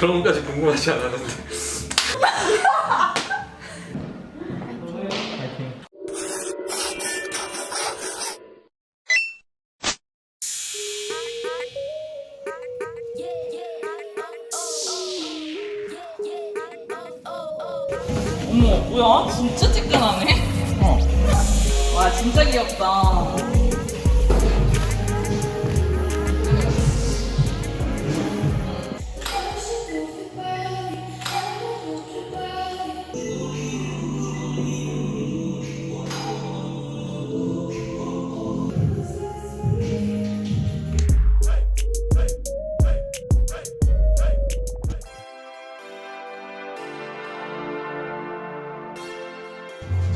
그런 것까지 궁금하지 않았는데. 어머, 뭐야? 진짜 찌끈하네? 와, 진짜 귀엽다.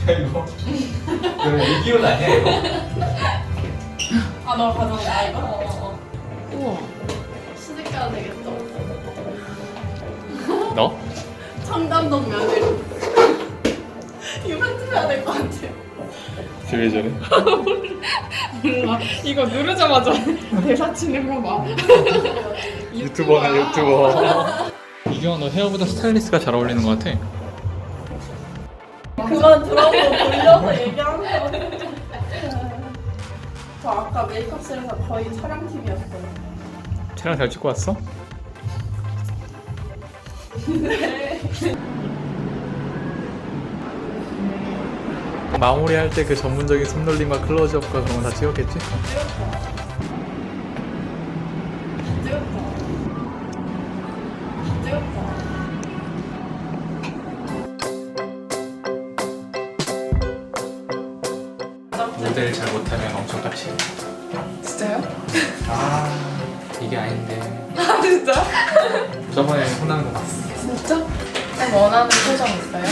이거 애기옷 아니야 이거? 아, 너 가져온다, 이거? 우와. 시집가도 되겠다. 너? 청담동 며느리. 이거 편집해야 될 것 같아요. 왜 저래? 몰라. 이거 누르자마자 대사 치는 거 봐. 유튜버네 유튜버. 이경아 너 헤어보다 스타일리스트가 잘 어울리는 것 같아. 그만 들어오고 돌려서 얘기하는 거. 저 아까 메이크업실에서 거의 촬영팀이었어요. 촬영 잘 찍고 왔어? 네. 마무리할 때 그 전문적인 손놀림과 클로즈업과 그런 거 다 찍었겠지? 모델 잘 못하면 엄청 깝치. 진짜요? 아 이게 아닌데. 아 진짜? 저번에 혼나는 거 봤어. 진짜? 쌤 원하는 표정 있어요?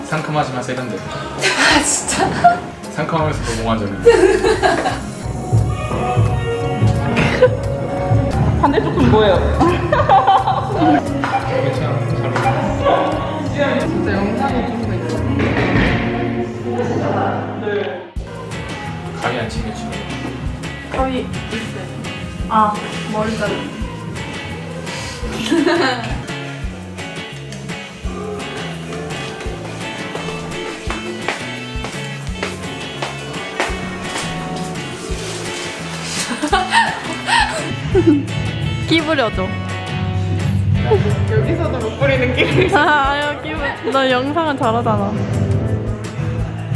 상큼하지만 세련돼. 아 진짜? 상큼하면서도 몽환적인. 반대쪽은 뭐예요? 괜찮아. 잘 어울려. 진짜 영상이 좀 있어. 가위 안 챙겼지. 거의 있어요. 아 머리 자르. 끼부려줘. 여기서도 못 부리는 게. 아유 끼부. 너 영상은 잘하잖아.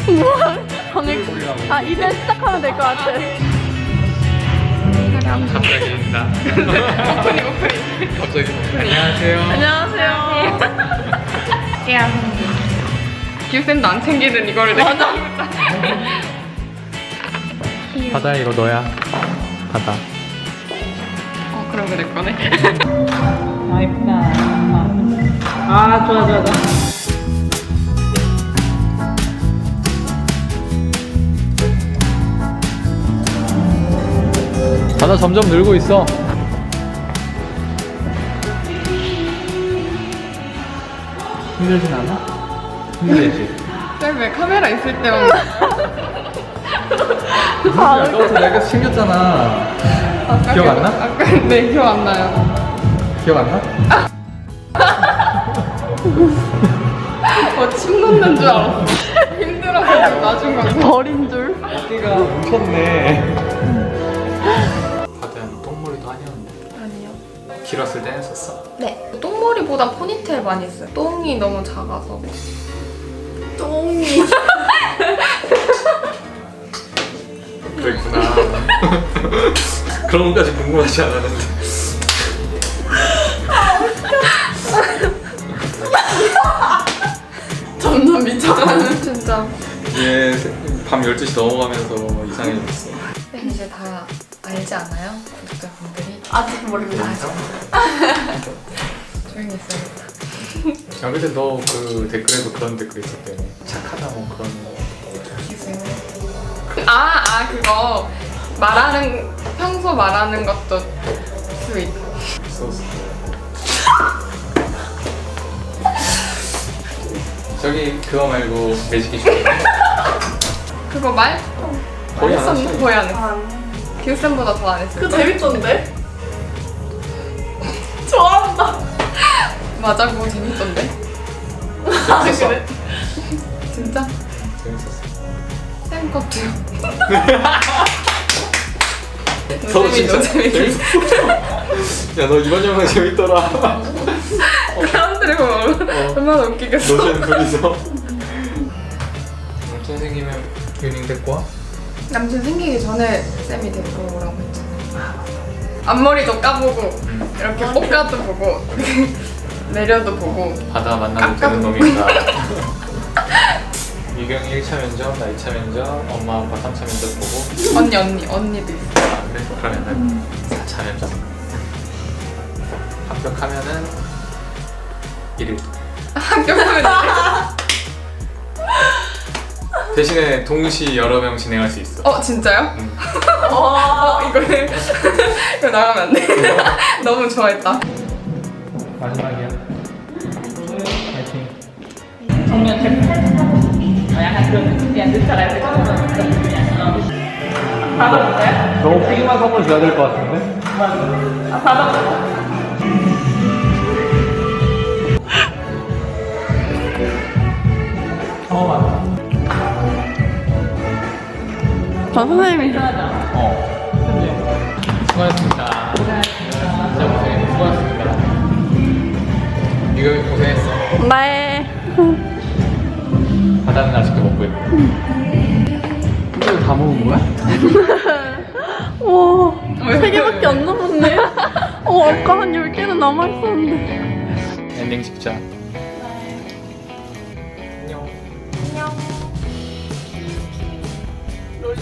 뭐야? 방을. 아 이제 시작하면 될 것 같아. 갑자기입니다. 갑자기. 안녕하세요. 안녕하세요. 기우쌤도 안 챙기는 이거를 내가. 맞아. 바다야 이거 너야. 바다. 그럼 내 거네. 아, 예쁘다. 아, 좋아, 좋아, 좋아. 바다 점점 늘고 있어. 힘들진 않아? 힘들지. 쌤, 왜 카메라 있을 때만. 아까부터 내가 챙겼잖아. 기억 안 나? 아까, 네, 기억 안 나요. 기억 안 나? 침 놓는 줄 알았어. 힘들어가지고 놔준 건데. 버린 줄. 어깨가 뭉쳤네. 바다는 똥머리도 아니었는데. 아니요. 길었을 때 했었어. 네. 똥머리보다 포니테일 많이 했어요. 똥이 너무 작아서. 똥이. 그랬구나. 그런 것까지 궁금하지 않았는데. 점점 미쳐가는. 진짜. 이제 밤 12시 넘어가면서 이상해졌어. 네, 이제 다 알지 않아요? 구독자분들이? 아직 모릅니다. 조용히 있어야겠다. 아 근데 너 그 댓글에도 그런 댓글 있었대. 착하다 뭐 그런. 그거. 평소 말하는 것도 스윗. 있었어. 저기 그거 말고 매직 이슈. 그거 말? 거의 안 했어. 거의 안 했어. 기우쌤보다 더 안 했어. 그거 재밌던데? 좋아한다. 맞아, 그거 재밌던데. 그래? 진짜? 재밌었어. 쌤 것도요. 저도 쌤이 진짜 너무 재밌겠어. 야, 너 이번 영상 재밌더라. 사람들이 보면 얼마나 웃기겠어. 노션 둘이서. 남친 생기면 유닝 데리고 와? 남친 생기기 전에 쌤이 데리고 오라고 했잖아. 앞머리도 까보고 이렇게 꽃가도 보고 내려도 보고. 바다 만나도 되는 놈이다. 유경 1차 면접, 나 2차 면접, 엄마 아빠 3차 면접 보고. 언니도 있어. 아, 그래? 그러면은 4차 면접. 합격하면은 1일. 합격하면 대신에 동시 여러 명 진행할 수 있어. 진짜요? 응. 이거 나가면 안 돼. 너무 좋아했다. 마지막이야. 파이팅. 정면 제 약간 그런 그냥 느타라 이렇게 받아볼까요? 너무 푸짐한 선물 줘야 될 것 같은데? 받아볼까요? 전 선생님이 수고하셨습니다. 진짜 고생했어. 수고하셨습니다. 이거 고생했어. 네. 바다는 아직도 먹고 있고. 이거 다 먹은 거야? 와, 3개밖에 안 남았네. 아까 한 10개는 남아있었는데. 엔딩 찍자. 안녕. 롤리.